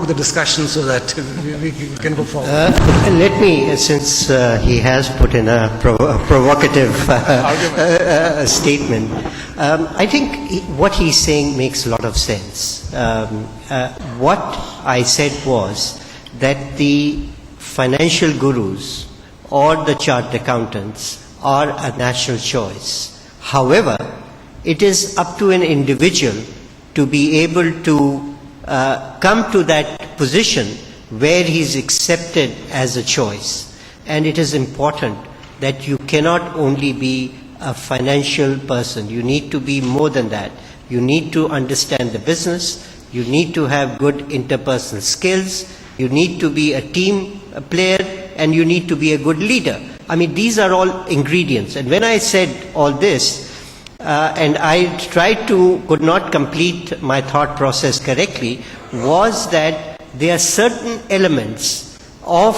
the discussion so that we can go forward. Let me, since he has put in a provocative statement, I think what he's saying makes a lot of sense. What I said was that the financial gurus or the chartered accountants are a national choice. However, it is up to an individual to be able to come to that position where he is accepted as a choice. And it is important that you cannot only be a financial person. You need to be more than that. You need to understand the business. You need to have good interpersonal skills. You need to be a team player, and you need to be a good leader. I mean, these are all ingredients. And when I said all this, and I could not complete my thought process correctly, was that there are certain elements of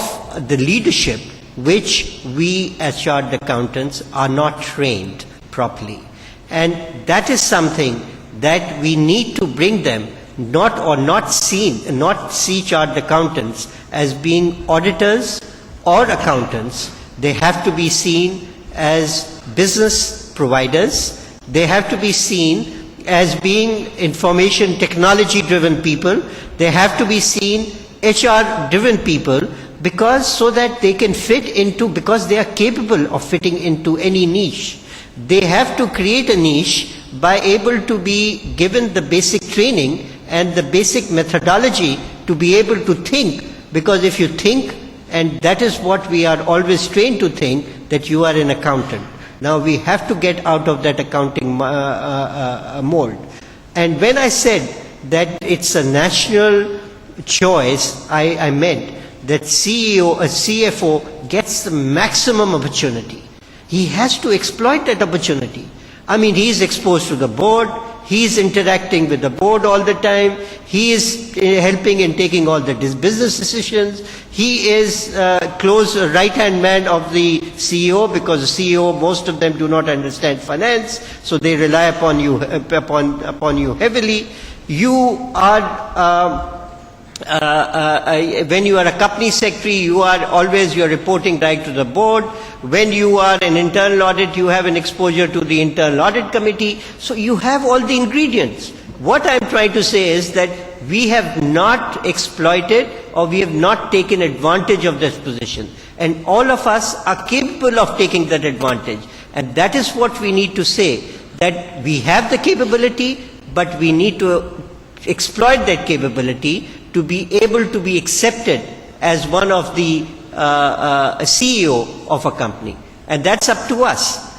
the leadership which we as chartered accountants are not trained properly. And that is something that we need to bring them, not see chartered accountants as being auditors or accountants. They have to be seen as business providers. They have to be seen as being information technology driven people. They have to be seen HR driven people, so that they can fit into, because they are capable of fitting into any niche. They have to create a niche by able to be given the basic training and the basic methodology to be able to think, because if you think, and that is what we are always trained to think, that you are an accountant. Now we have to get out of that accounting mold. And when I said that it's a national choice, I meant that CFO gets the maximum opportunity. He has to exploit that opportunity. I mean, he is exposed to the board. He is interacting with the board all the time. He is helping in taking all the business decisions. He is close right-hand man of the CEO, because the CEO, most of them do not understand finance, so they rely upon you heavily. You are when you are a company secretary, you are reporting right to the board. When you are an internal audit, you have an exposure to the internal audit committee. So you have all the ingredients. What I'm trying to say is that we have not exploited, or we have not taken advantage of this position. And all of us are capable of taking that advantage. And that is what we need to say, that we have the capability, but we need to exploit that capability to be able to be accepted as one of the a CEO of a company. And that's up to us.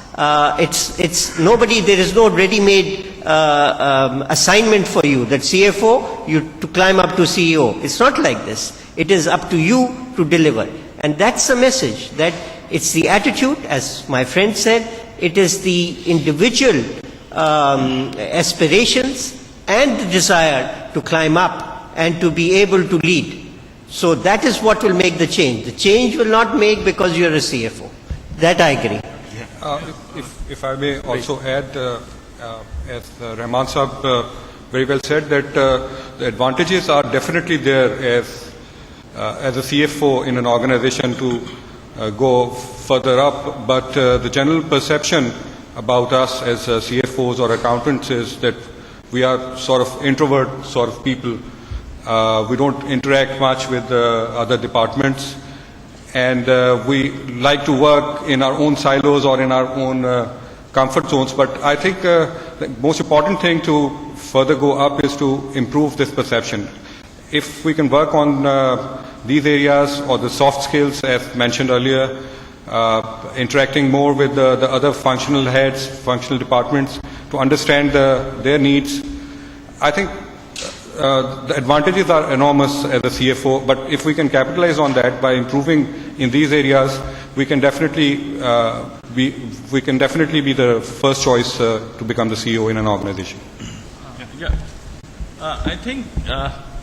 It's nobody, there is no ready-made assignment for you, that CFO, you to climb up to CEO. It's not like this. It is up to you to deliver. And that's the message, that it's the attitude, as my friend said, it is the individual aspirations and the desire to climb up and to be able to lead. So that is what will make the change. The change will not make because you are a CFO. That I agree. If I may also add, as Rahman Sahab very well said, that the advantages are definitely there as a CFO in an organization to go further up, but the general perception about us as CFOs or accountants is that we are sort of introvert sort of people. We don't interact much with other departments, and we like to work in our own silos or in our own comfort zones. But I think the most important thing to further go up is to improve this perception. If we can work on these areas, or the soft skills as mentioned earlier, interacting more with the other functional heads, functional departments, to understand their needs, I think the advantages are enormous as a CFO. But if we can capitalize on that by improving in these areas, we can definitely be the first choice to become the CEO in an organization. I think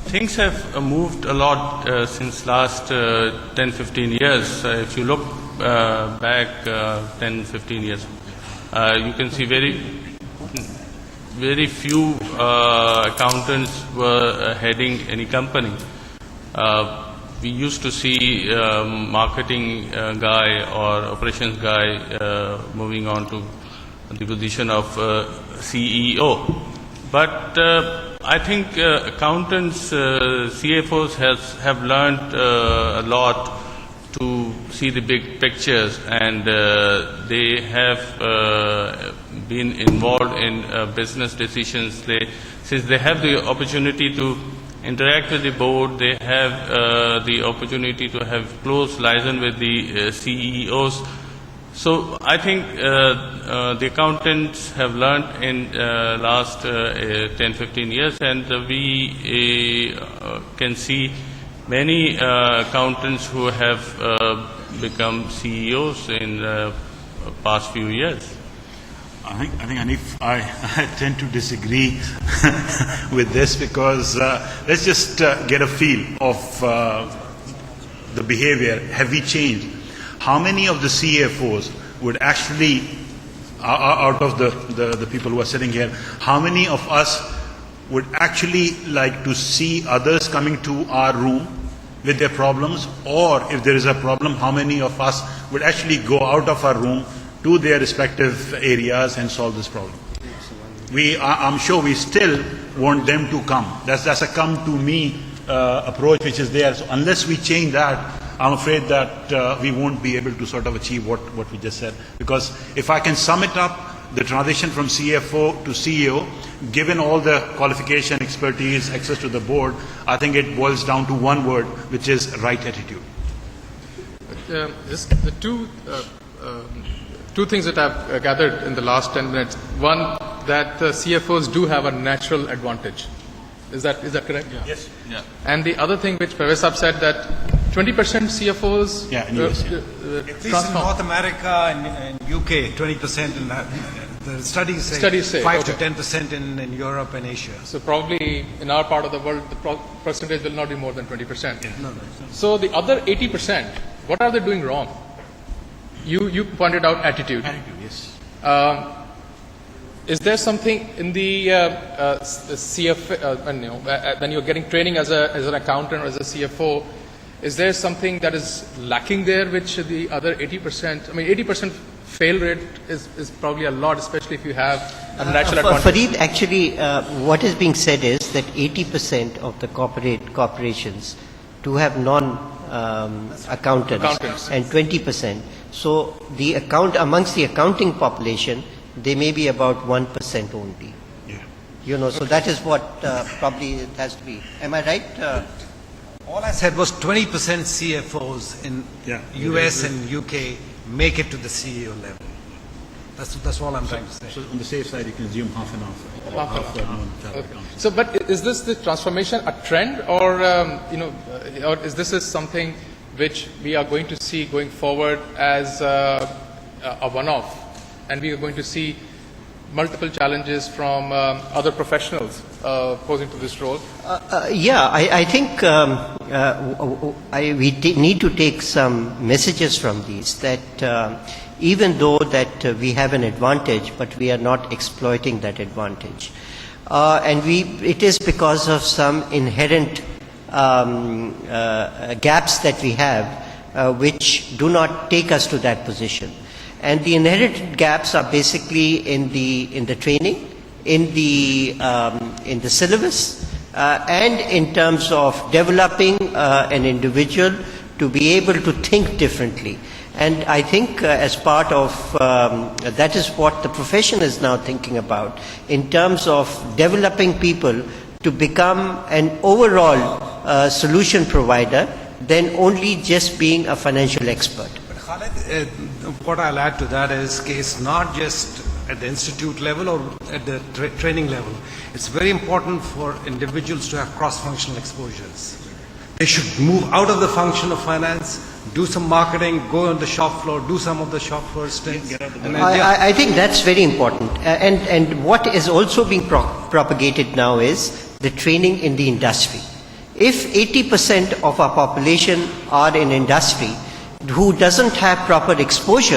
things have moved a lot since last 10-15 years. If you look back 10-15 years, you can see very few accountants were heading any company. We used to see marketing guy or operations guy moving on to the position of CEO. But I think accountants, CFOs have learned a lot to see the big pictures, and they have been involved in business decisions. Since they have the opportunity to interact with the board, they have the opportunity to have close liaison with the CEOs. So I think the accountants have learned in last 10-15 years, and we can see many accountants who have become CEOs in past few years. I think Hanif, I tend to disagree with this, because let's just get a feel of the behavior. Have we changed? How many of the CFOs would actually, out of the people who are sitting here, how many of us would actually like to see others coming to our room with their problems? Or if there is a problem, how many of us would actually go out of our room to their respective areas and solve this problem? I'm sure we still want them to come. That's a come to me approach which is there. So unless we change that, I'm afraid that we won't be able to sort of achieve what we just said. Because if I can sum it up, the transition from CFO to CEO, given all the qualification, expertise, access to the board, I think it boils down to one word, which is right attitude. The two things that I've gathered in the last 10 minutes. One, that CFOs do have a natural advantage. Is that correct? Yeah. Yes. Yeah. And the other thing which Parvez said, that 20% CFOs in US, at least in North America and UK, 20%. In the studies say 5 to 10% in Europe and Asia. So probably in our part of the world, the percentage will not be more than 20%. Yeah. No. So the other 80%, what are they doing wrong? You pointed out attitude. Attitude, yes. Is there something in the CFO, when you're getting training as an accountant or as a CFO, is there something that is lacking there which the other 80%, 80% fail rate is probably a lot, especially if you have a natural advantage. Farid, actually, what is being said is that 80% of the corporations do have non-accountants and 20%. So the amongst the accounting population, they may be about 1% only. Yeah. So that is what probably it has to be. Am I right? All I said was 20% CFOs in US and UK make it to the CEO level. That's all I'm trying to say. So on the safe side, you can assume half and half. Okay. So, but is this the transformation a trend, or or is this something which we are going to see going forward as a one-off, and we are going to see multiple challenges from other professionals posing to this role? I think we need to take some messages from these, that even though that we have an advantage, but we are not exploiting that advantage. And it is because of some inherent gaps that we have, which do not take us to that position. And the inherited gaps are basically in the training, in the syllabus, and in terms of developing an individual to be able to think differently. And I think as part of that is what the profession is now thinking about, in terms of developing people to become an overall solution provider than only just being a financial expert. But Khalid, what I'll add to that is case not just at the institute level or at the training level. It's very important for individuals to have cross-functional exposures. They should move out of the function of finance, do some marketing, go on the shop floor, do some of the shop floor things. I think that's very important. And what is also being propagated now is the training in the industry. If 80% of our population are in industry who doesn't have proper exposure